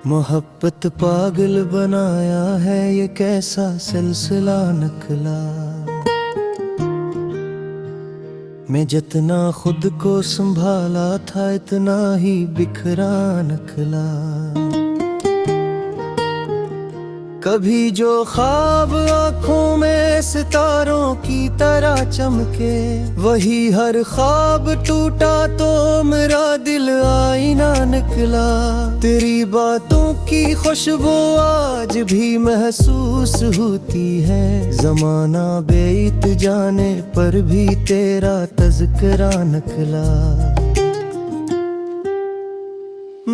मोहब्बत पागल बनाया है, ये कैसा सिलसिला निकला। मैं जितना खुद को संभाला था, इतना ही बिखरा निकला। कभी जो ख्वाब आँखों में सितारों की तरह चमके, वही हर ख्वाब टूटा तो मेरा दिल आईना निकला। तेरी बातों की खुशबू आज भी महसूस होती है, जमाना बेइत जाने पर भी तेरा तज़किरा निकला।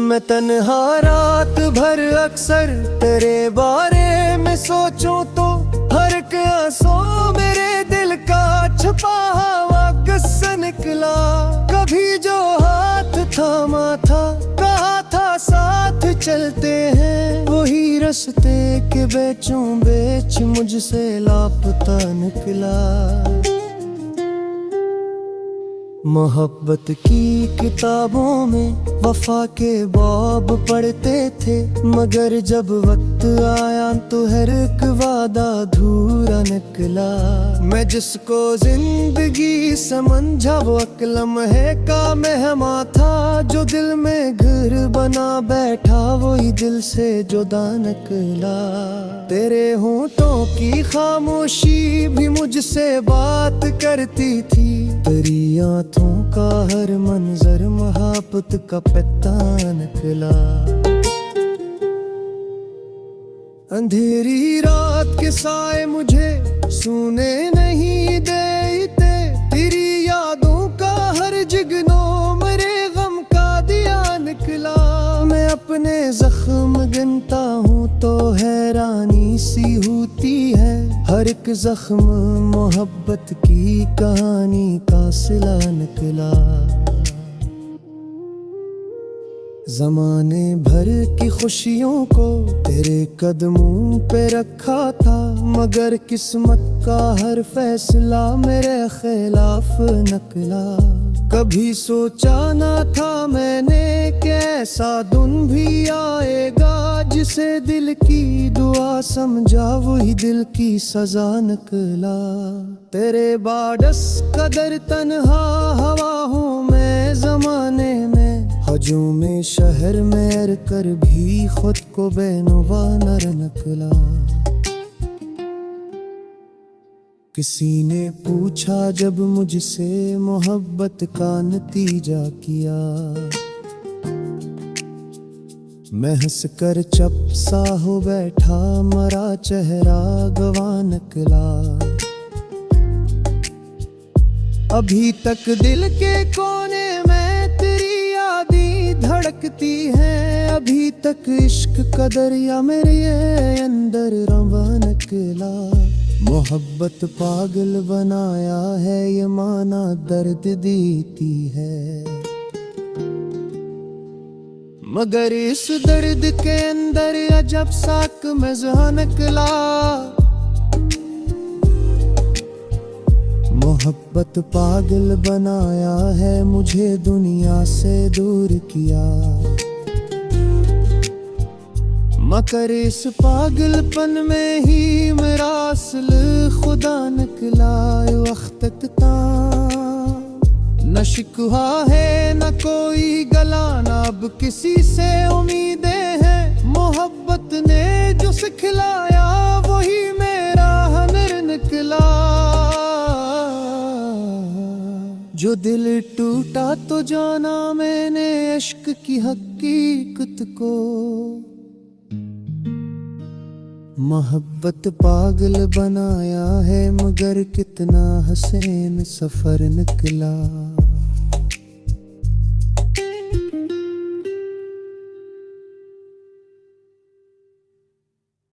मैं तन्हा रात भर अक्सर तेरे बारे में सोचूं तो हर एक आंसू मेरे दिल का छुपा हुआ किस्सा निकला। कभी जो हाथ थामा था, कहा था साथ चलते हैं, वही रास्ते के बेचों बेच मुझसे लापता निकला। मोहब्बत की किताबों में वफा के बाब पढ़ते थे, मगर जब वक्त आया तो हर एक वादा अधूरा निकला। मैं जिसको जिंदगी समझा वो अकलम है का मेहमा था, जो दिल में घर बना बैठा वही दिल से जुदा निकला। तेरे होंठों की खामोशी भी मुझसे बात करती थी, तेरी आँखों का हर मंजर मोहब्बत का पता निकला। अंधेरी रात के साए मुझे सोने नहीं देते, तेरी यादों का हर जिगनों मेरे गम का दिया निकला। मैं अपने जख्म गिनता हूँ तो हैरानी सी होती है, हर एक जख्म मोहब्बत की कहानी का सिला निकला। जमाने भर की खुशियों को तेरे कदमों पे रखा था, मगर किस्मत का हर फैसला मेरे खिलाफ निकला। कभी सोचा ना था मैंने कि ऐसा दिन भी आएगा, जिसे दिल की दुआ समझा वही दिल की सजा निकला। तेरे बाडस कदर तन्हा हवा हूँ मैं जमाने में, हजों में शहर में अर कर भी खुद को बेनुवा नर निकला। किसी ने पूछा जब मुझसे मोहब्बत का नतीजा किया, मैं हंस कर चुप सा हो बैठा, मरा चेहरा गवा निकला। अभी तक दिल के कोने में तेरी यादें धड़कती हैं, अभी तक इश्क का दरिया मेरे अंदर रवा निकला। मोहब्बत पागल बनाया है, ये माना दर्द देती है, मगर इस दर्द के अंदर अजब साक मज़ा निकला। मोहब्बत पागल बनाया है, मुझे दुनिया से दूर किया, मगर इस पागलपन में ही मेरा असल खुदा निकला। वक्त ता न शिकवा है न कोई गला, न अब किसी से उम्मीदें हैं, मोहब्बत ने जो सिखलाया वही मेरा हुनर निकला। जो दिल टूटा तो जाना मैंने इश्क की हकीकत को, मोहब्बत पागल बनाया है, मगर कितना हसीन सफर निकला।